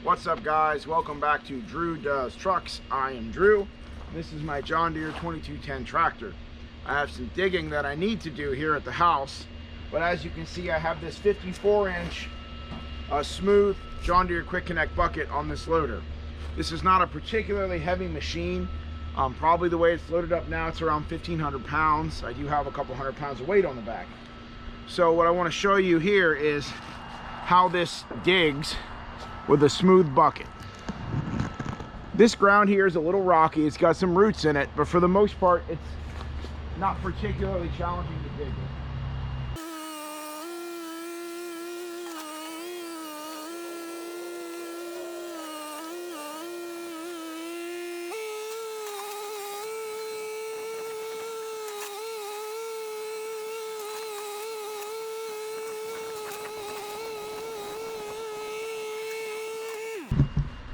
What's up, guys? Welcome back to Drew Does Trucks. I am Drew. This is my John Deere 2210 tractor. I have some digging that I need to do here at the house, but as you can see, I have this 54-inch smooth John Deere Quick Connect bucket on this loader. This is not a particularly heavy machine. Probably the way it's loaded up now, it's around 1,500 pounds. I do have a couple hundred pounds of weight on the back. So what I want to show you here is how this digs with a smooth bucket. This ground here is a little rocky. It's got some roots in it, but for the most part, it's not particularly challenging to dig with.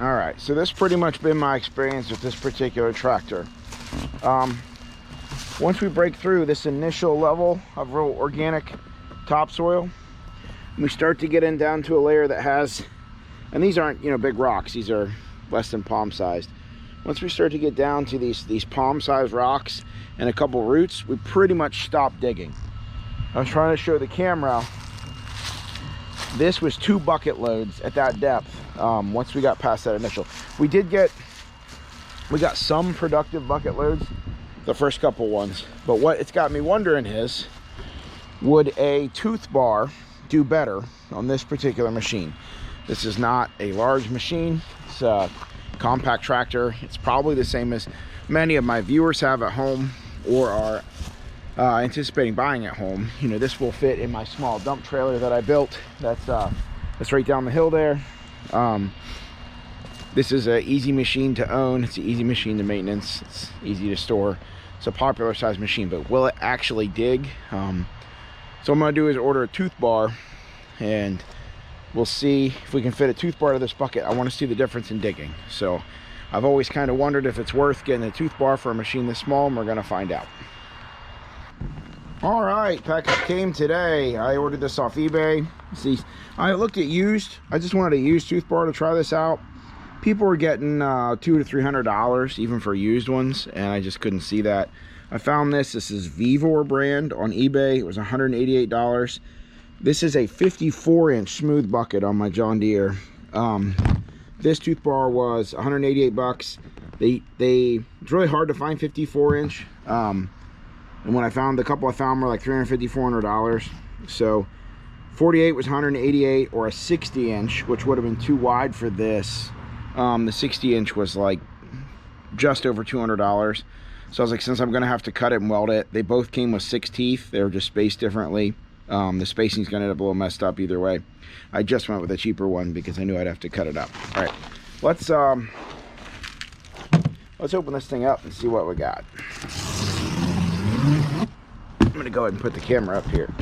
All right, so this pretty much been my experience with this particular tractor. Once we break through this initial level of real organic topsoil, we start to get in down to a layer that has, and these aren't, big rocks, these are less than palm sized. Once we start to get down to these palm sized rocks and a couple roots, we pretty much stop digging. I was trying to show the camera, this was 2 bucket loads at that depth. Once we got past that initial, we got some productive bucket loads the first couple ones, but what it's got me wondering is, would a tooth bar do better on this particular machine? This is not a large machine, it's a compact tractor. It's probably the same as many of my viewers have at home or are anticipating buying at home. This will fit in my small dump trailer that I built. That's right down the hill there. This is an easy machine to own. It's an easy machine to maintenance. It's easy to store. It's a popular size machine, but will it actually dig? So what I'm gonna do is order a tooth bar, and we'll see if we can fit a tooth bar to this bucket. I want to see the difference in digging. So I've always kind of wondered if it's worth getting a tooth bar for a machine this small, and we're gonna find out. All right, package came today. I ordered this off eBay. See, I looked at used. I just wanted a used tooth bar to try this out. People were getting $200 to $300 even for used ones, and I just couldn't see that. I found this. This is Vevor brand on eBay. It was $188. This is a 54-inch smooth bucket on my John Deere. This tooth bar was $188. It's really hard to find 54-inch. And when I found the couple I found were like $350, $400. So 48 was 188, or a 60-inch, which would have been too wide for this. The 60-inch was like just over $200. So I was like, since I'm gonna have to cut it and weld it, they both came with 6 teeth. They were just spaced differently. The spacing's gonna end up a little messed up either way. I just went with a cheaper one because I knew I'd have to cut it up. All right, let's open this thing up and see what we got. I'm gonna go ahead and put the camera up here.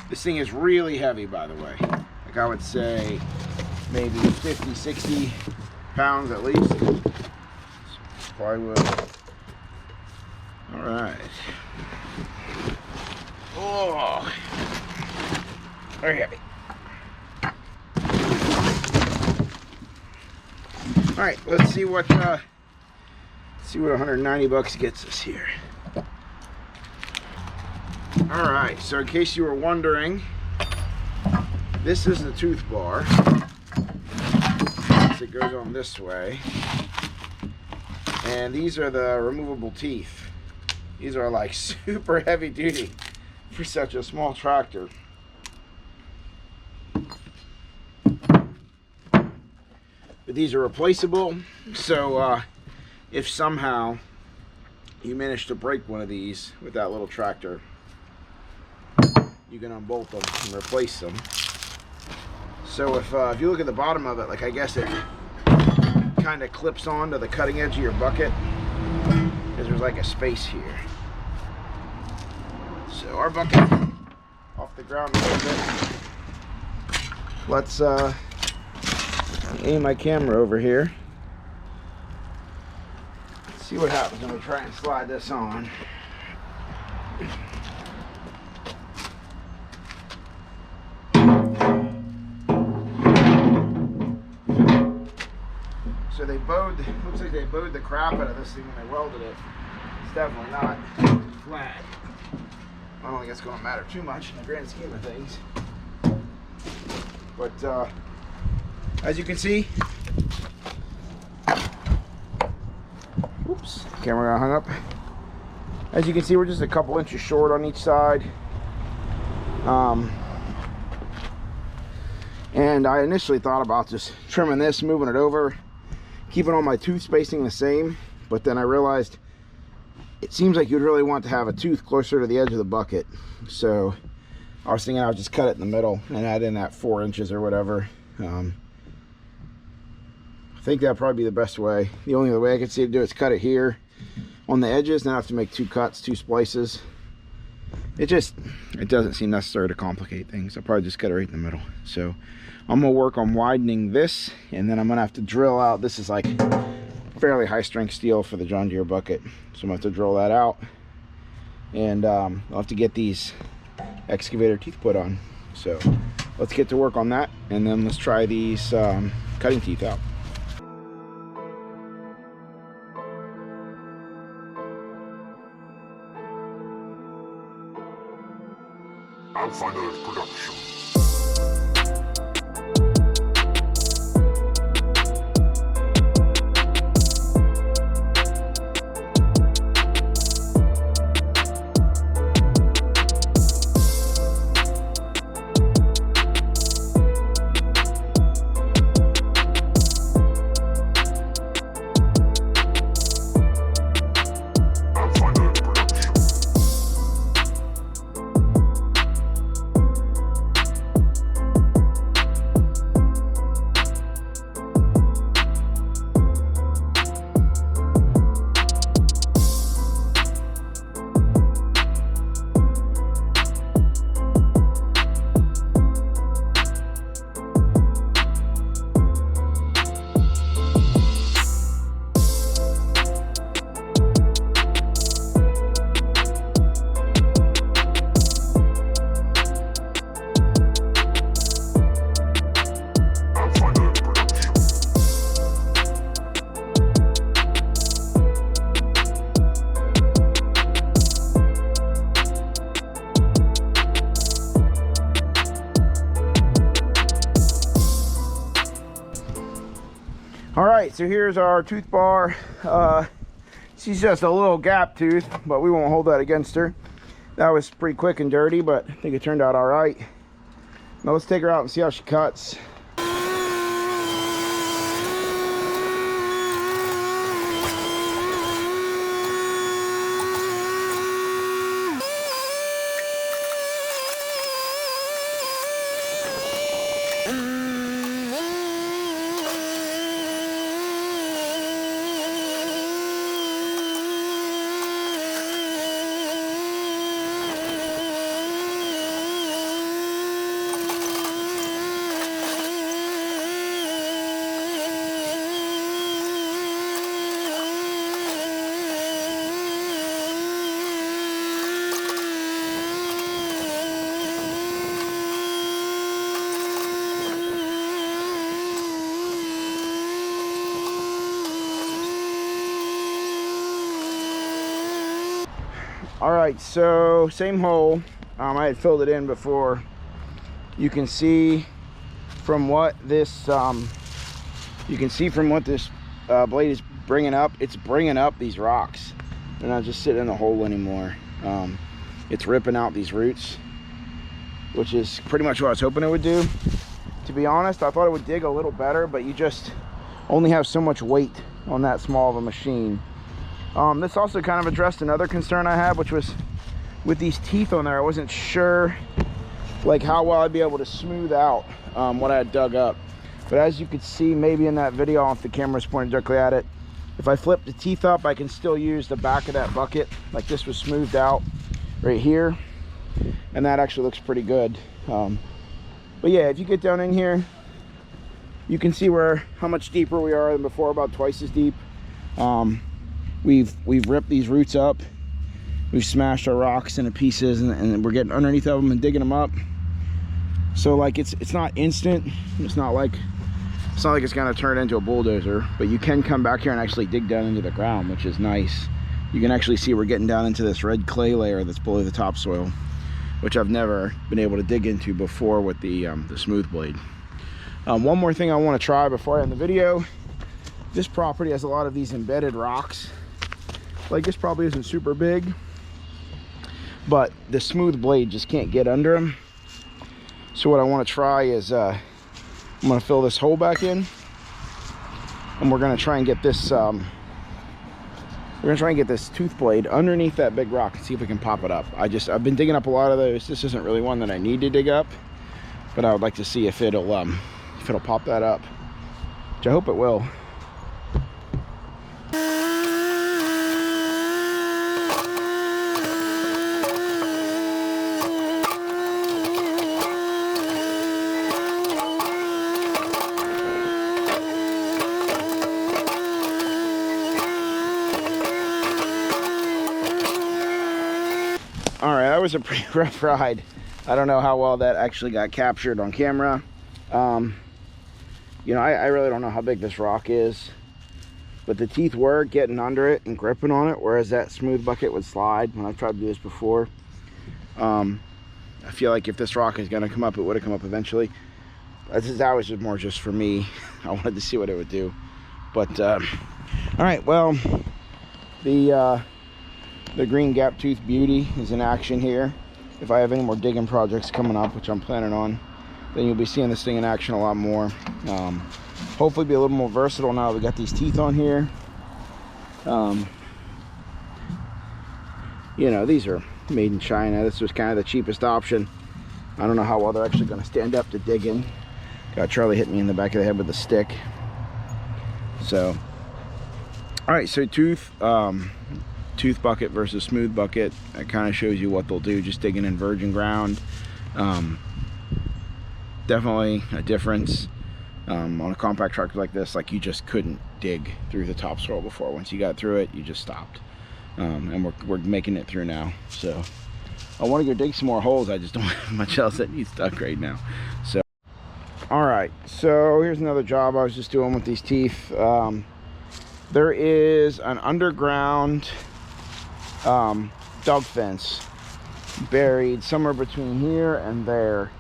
This thing is really heavy, by the way. Like, I would say maybe 50, 60 pounds at least. Plywood. All right. Oh, very heavy. All right, let's see what 190 bucks gets us here. All right, so in case you were wondering, this is the tooth bar. It goes on this way, and these are the removable teeth. These are like super heavy duty for such a small tractor. But these are replaceable, so if somehow you manage to break one of these with that little tractor, you can unbolt them and replace them. So if you look at the bottom of it, like, I guess it kind of clips onto the cutting edge of your bucket, because there's like a space here. So our bucket off the the ground a little bit. Let's aim my camera over here. Let's see what happens when we try and slide this on. So they bowed, looks like they bowed the crap out of this thing when they welded it. It's definitely not flat. I don't think it's going to matter too much in the grand scheme of things. But as you can see, oops, camera got hung up. As you can see, we're just a couple inches short on each side. And I initially thought about just trimming this, moving it over, keeping all my tooth spacing the same, but then I realized it seems like you'd really want to have a tooth closer to the edge of the bucket. So I was thinking I would just cut it in the middle and add in that 4 inches or whatever. I think that'd probably be the best way. The only other way I could see to do it is cut it here on the edges, now I have to make 2 cuts, 2 splices. It doesn't seem necessary to complicate things. I'll probably just cut it right in the middle. So I'm gonna work on widening this, and then I'm gonna have to drill out. This is like fairly high strength steel for the John Deere bucket, so I'm gonna have to drill that out, and I'll have to get these excavator teeth put on. So let's get to work on that, and then let's try these cutting teeth out. Untitled Production. All right, so here's our tooth bar. She's just a little gap tooth, but we won't hold that against her. That was pretty quick and dirty, but I think it turned out all right. Now let's take her out and see how she cuts. All right, so same hole. I had filled it in before. You can see from what this blade is bringing up. It's bringing up these rocks. They're not just sitting in the hole anymore. It's ripping out these roots, which is pretty much what I was hoping it would do. To be honest, I thought it would dig a little better, but you just only have so much weight on that small of a machine. This also kind of addressed another concern I had, which was with these teeth on there. I wasn't sure like how well I'd be able to smooth out what I had dug up. But as you could see, maybe in that video, if the camera's pointed directly at it, if I flip the teeth up, I can still use the back of that bucket. Like this was smoothed out right here. and that actually looks pretty good. But yeah, if you get down in here, you can see how much deeper we are than before, about twice as deep. We've ripped these roots up. We've smashed our rocks into pieces, and we're getting underneath of them and digging them up. So like it's not instant. It's not like it's gonna turn into a bulldozer, but you can come back here and actually dig down into the ground, which is nice. You can actually see we're getting down into this red clay layer that's below the topsoil, which I've never been able to dig into before with the smooth blade. One more thing I want to try before I end the video. This property has a lot of these embedded rocks. Like, this probably isn't super big, but the smooth blade just can't get under them. So what I want to try is I'm going to fill this hole back in, and we're going to try and get this tooth blade underneath that big rock and see if we can pop it up. I've been digging up a lot of those. This isn't really one that I need to dig up, but I would like to see if it'll pop that up, which I hope it will. Alright, that was a pretty rough ride. I don't know how well that actually got captured on camera. You know, I really don't know how big this rock is, but the teeth were getting under it and gripping on it, whereas that smooth bucket would slide when I've tried to do this before. I feel like if this rock is going to come up, it would have come up eventually. That was just more just for me. I wanted to see what it would do. But, alright, well, the green gap tooth beauty is in action here. If I have any more digging projects coming up, which I'm planning on, then you'll be seeing this thing in action a lot more. Hopefully be a little more versatile now that we got these teeth on here. You know, these are made in China. This was kind of the cheapest option. I don't know how well they're actually going to stand up to digging. Got Charlie hit me in the back of the head with a stick. So, all right, so tooth bucket versus smooth bucket, that kind of shows you what they'll do just digging in virgin ground. Definitely a difference. On a compact tractor like this, like, you just couldn't dig through the topsoil before. Once you got through it, you just stopped. And we're making it through now. So I want to go dig some more holes. I just don't have much else that needs stuck right now. So all right, so here's another job I was just doing with these teeth. There is an underground dog fence buried somewhere between here and there.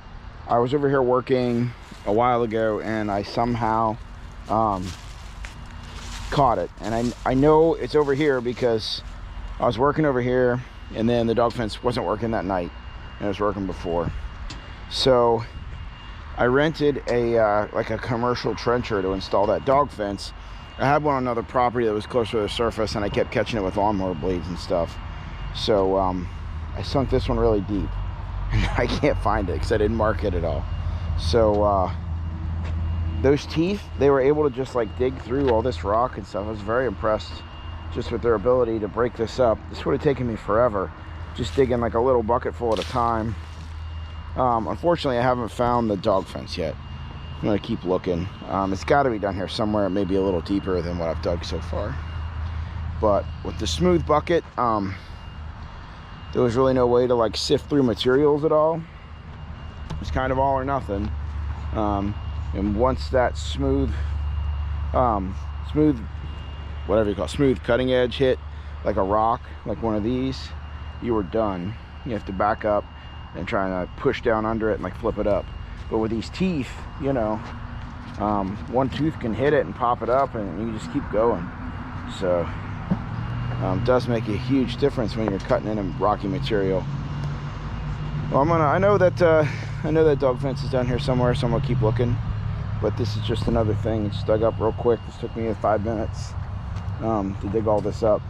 I was over here working a while ago, and I somehow caught it, and I know it's over here because I was working over here, and then the dog fence wasn't working that night, and it was working before. So I rented a like a commercial trencher to install that dog fence. I had one on another property that was closer to the surface, and I kept catching it with lawnmower blades and stuff. So I sunk this one really deep, and I can't find it because I didn't mark it at all. So those teeth, they were able to just like dig through all this rock and stuff. I was very impressed just with their ability to break this up. This would have taken me forever, just digging like a little bucket full at a time. Unfortunately, I haven't found the dog fence yet. I'm gonna keep looking. It's got to be down here somewhere, maybe a little deeper than what I've dug so far. But with the smooth bucket, there was really no way to like sift through materials at all. It's kind of all or nothing. And once that smooth whatever you call it, smooth cutting edge hit like a rock, like one of these, you were done. You have to back up and try and push down under it and like flip it up. But with these teeth, you know, one tooth can hit it and pop it up, and you just keep going. So it does make a huge difference when you're cutting in a rocky material. Well, I know that dog fence is down here somewhere, so I'm gonna keep looking. But this is just another thing. It's dug up real quick. This took me 5 minutes to dig all this up.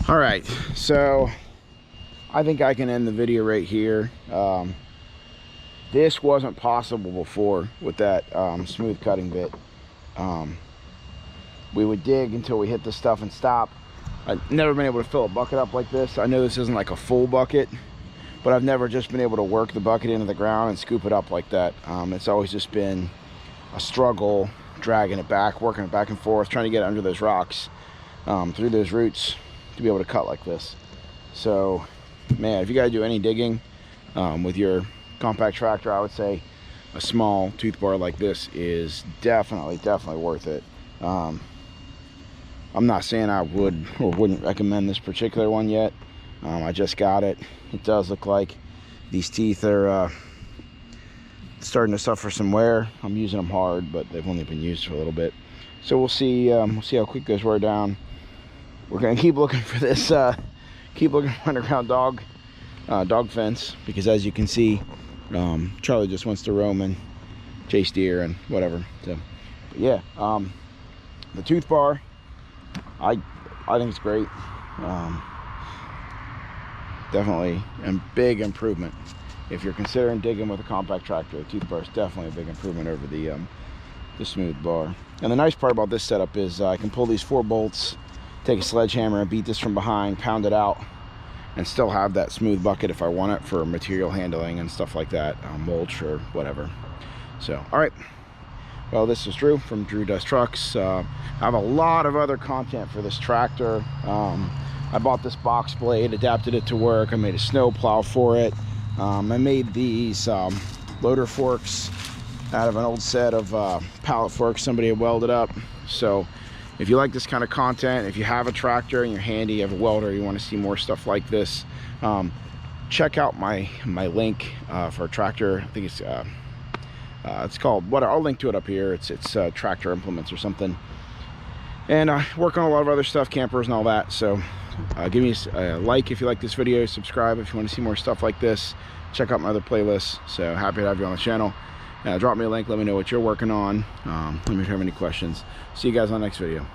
All right, so I think I can end the video right here. This wasn't possible before with that smooth cutting bit. We would dig until we hit the stuff and stop. I've never been able to fill a bucket up like this. I know this isn't like a full bucket, but I've never just been able to work the bucket into the ground and scoop it up like that. It's always just been a struggle dragging it back, working it back and forth, trying to get under those rocks, through those roots to be able to cut like this. So, man, if you gotta do any digging with your compact tractor, I would say a small tooth bar like this is definitely worth it. I'm not saying I would or wouldn't recommend this particular one yet. I just got it. It does look like these teeth are starting to suffer some wear. I'm using them hard, but they've only been used for a little bit. So we'll see how quick those wear down. We're gonna keep looking for this, keep looking for underground dog fence, because as you can see, Charlie just wants to roam and chase deer and whatever. So, but yeah, the tooth bar, I think it's great. Definitely a big improvement. If you're considering digging with a compact tractor, the tooth bar is definitely a big improvement over the smooth bar. And the nice part about this setup is I can pull these 4 bolts, take a sledgehammer and beat this from behind, pound it out, and still have that smooth bucket if I want it for material handling and stuff like that, mulch or whatever. So, all right. Well, this is Drew from Drew Does Trucks. I have a lot of other content for this tractor. I bought this box blade, adapted it to work. I made a snow plow for it. I made these loader forks out of an old set of pallet forks somebody had welded up. So if you like this kind of content, if you have a tractor and you're handy, you have a welder, you want to see more stuff like this, check out my link for a tractor. I think it's called, what, I'll link to it up here. It's tractor implements or something. And I work on a lot of other stuff, campers and all that. So give me a like if you like this video, subscribe if you want to see more stuff like this, check out my other playlists. So happy to have you on the channel. Drop me a link, let me know what you're working on. Let me know if you have any questions. See you guys on the next video.